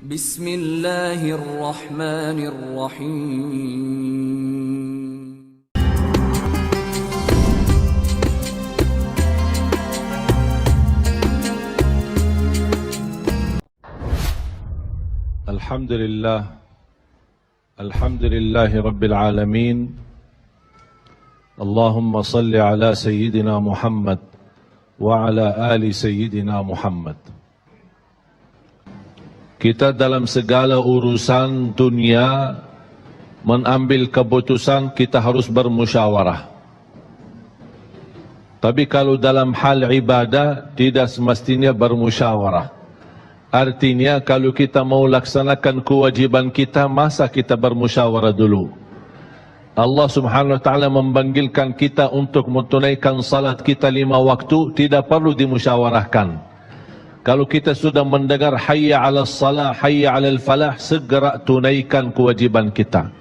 Bismillahirrahmanirrahim. Alhamdulillahi Rabbil Alamin. Allahumma salli ala Sayyidina Muhammad wa ala ali Sayyidina Muhammad. Kita dalam segala urusan dunia mengambil keputusan kita harus bermusyawarah. Tapi kalau dalam hal ibadah tidak semestinya bermusyawarah. Artinya kalau kita mau laksanakan kewajiban kita, masa kita bermusyawarah dulu? Allah subhanahu wa ta'ala memanggilkan kita untuk menunaikan salat kita 5 waktu, tidak perlu dimusyawarahkan. Kalau kita sudah mendengar hayya 'alas salah, hayya 'alal falah, segera tunaikan kewajiban kita.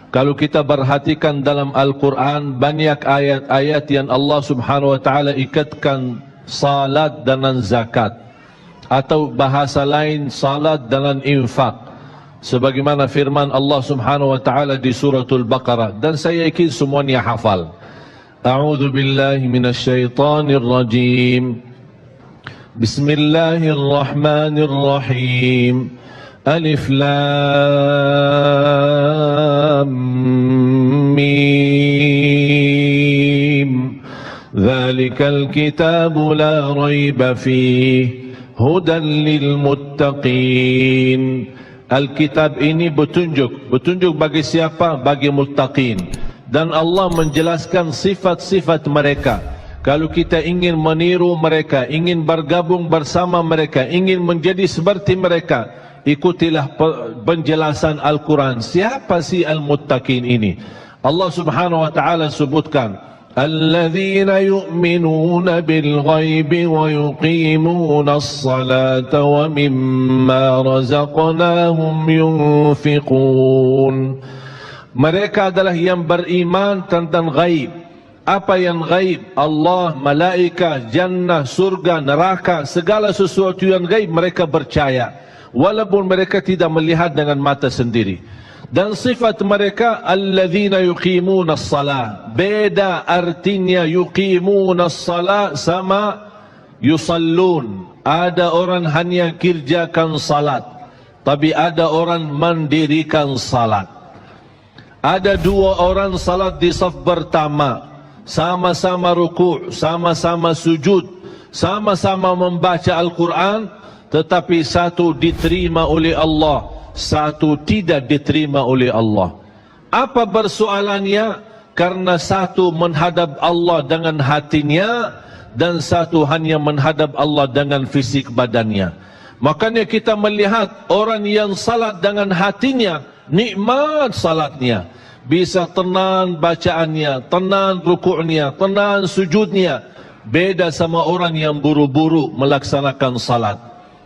Kalau kita perhatikan dalam Al-Quran, banyak ayat-ayat yang Allah subhanahu wa ta'ala ikatkan salat dengan zakat, atau bahasa lain salat dengan infak, sebagaimana firman Allah subhanahu wa ta'ala di suratul Baqarah, dan saya yakin semuanya hafal. A'udzu billahi minasyaitonir rajim. Bismillahirrahmanirrahim. Alif lam mim. Dzalikal kitabu la raiba fihi hudan lil muttaqin. Alkitab ini petunjuk bagi siapa? Bagi muttaqin. Dan Allah menjelaskan sifat-sifat mereka. Kalau kita ingin meniru mereka, ingin bergabung bersama mereka, ingin menjadi seperti mereka, ikutilah penjelasan Al-Quran. Siapa si al-muttaqin ini? Allah subhanahu wa ta'ala sebutkan, الذين يؤمنون بالغيب ويقيمون الصلاة ومما رزقناهم ينفقون. Mereka adalah yang beriman tentang gaib. Apa yang gaib? Allah, malaikat, jannah, surga, neraka, segala sesuatu yang gaib mereka percaya, walaupun mereka tidak melihat dengan mata sendiri. Dan sifat mereka alladzina yuqimuna as-salah. Beda artinya yuqimuna as-salah sama yusallun. Ada orang hanya kerjakan salat, tapi ada orang mendirikan salat. Ada 2 orang salat di saf pertama, sama-sama ruku', sama-sama sujud, sama-sama membaca Al-Quran, tetapi satu diterima oleh Allah, satu tidak diterima oleh Allah. Apa persoalannya? Karena satu menghadap Allah dengan hatinya, dan satu hanya menghadap Allah dengan fisik badannya. Makanya kita melihat orang yang salat dengan hatinya, nikmat salatnya, bisa tenang bacaannya, tenang rukuknya, tenang sujudnya. Beda sama orang yang buru-buru melaksanakan salat.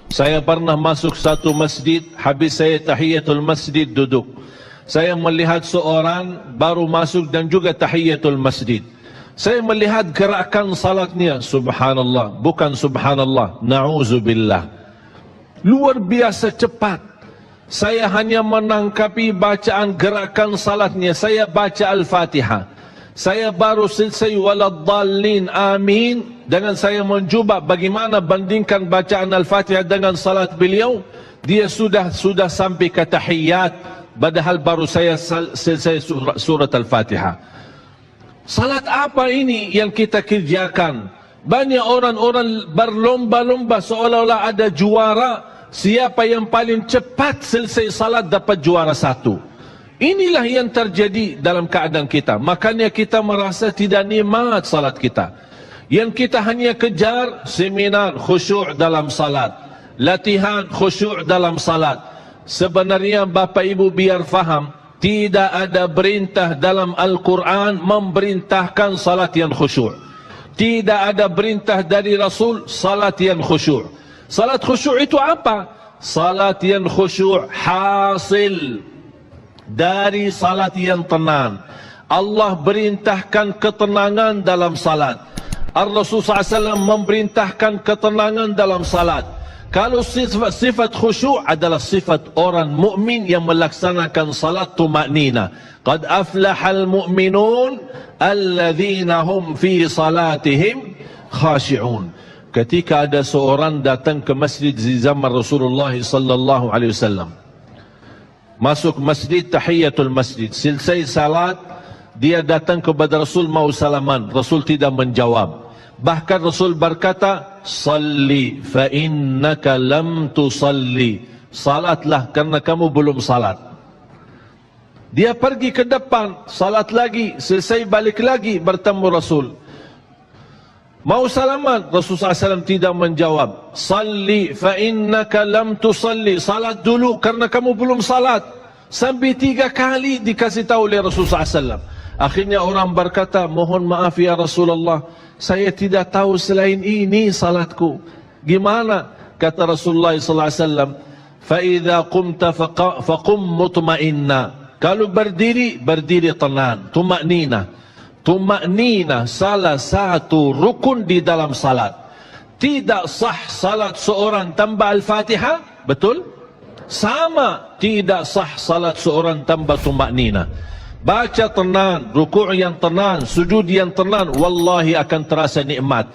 Saya pernah masuk satu masjid, habis saya tahiyatul masjid duduk. Saya melihat seorang baru masuk dan juga tahiyatul masjid. Saya melihat gerakan salatnya, subhanallah, bukan subhanallah, na'udzubillah. Luar biasa cepat. Saya hanya menangkapi bacaan gerakan salatnya. Saya baca Al-Fatihah, saya baru selesai waladdallin amin, dengan saya mencuba bagaimana bandingkan bacaan Al-Fatihah dengan salat beliau, dia sudah sampai ke tahiyat, padahal baru saya selesai surat Al-Fatihah. Salat apa ini yang kita kerjakan? Banyak orang-orang berlomba-lomba seolah-olah ada juara. Siapa yang paling cepat selesai salat dapat juara 1. Inilah yang terjadi dalam keadaan kita. Makanya kita merasa tidak nikmat salat kita. Yang kita hanya kejar seminar khusyuk dalam salat, latihan khusyuk dalam salat. Sebenarnya Bapak Ibu biar faham, tidak ada perintah dalam Al-Quran memerintahkan salat yang khusyuk. Tidak ada perintah dari Rasul salat yang khusyuk. Salat khusyuk itu apa? Salat yang khusyuk hasil dari salat yang tenang. Allah perintahkan ketenangan dalam salat. Rasul SAW memerintahkan ketenangan dalam salat. Kalau sifat khusyuk adalah sifat orang mukmin yang melaksanakan salat tumaknina. Qad aflahal mu'minun alladzina hum fi salatihim khashi'un. Ketika ada seorang datang ke masjid di zaman Rasulullah sallallahu alaihi wasallam, masuk masjid, tahiyatul masjid, selesai salat, dia datang kepada Rasul mau salaman, Rasul tidak menjawab. Bahkan Rasul berkata, salli fa innaka lam tusalli, salatlah karena kamu belum salat. Dia pergi ke depan, salat lagi, selesai balik lagi bertemu Rasul. Mau salaman, Rasulullah SAW tidak menjawab. Salli fa innaka lam tusalli, salat dulu karena kamu belum salat. Sampai 3 kali dikasih tahu oleh Rasulullah SAW. Akhirnya orang berkata, mohon maaf ya Rasulullah, saya tidak tahu selain ini salatku. Gimana? Kata Rasulullah SAW, fa idza qumta faqum mutma'inna. Kalau berdiri, berdiri tenang, tumaknina. Tumaknina salah satu rukun di dalam salat. Tidak sah salat seorang tanpa Al-Fatihah, betul? Sama tidak sah salat seorang tanpa tumaknina. Baca tenang, rukuk yang tenang, sujud yang tenang, wallahi akan terasa nikmat.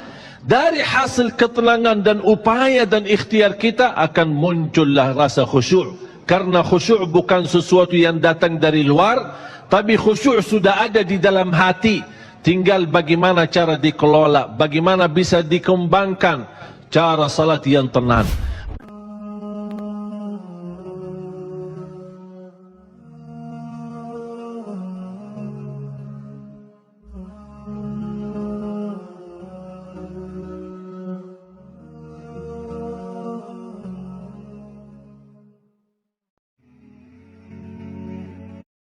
Dari hasil ketenangan dan upaya dan ikhtiar kita akan muncullah rasa khusyuk. Karena khusyuk bukan sesuatu yang datang dari luar, tapi khusyuk sudah ada di dalam hati. Tinggal bagaimana cara dikelola, bagaimana bisa dikembangkan cara salat yang tenang.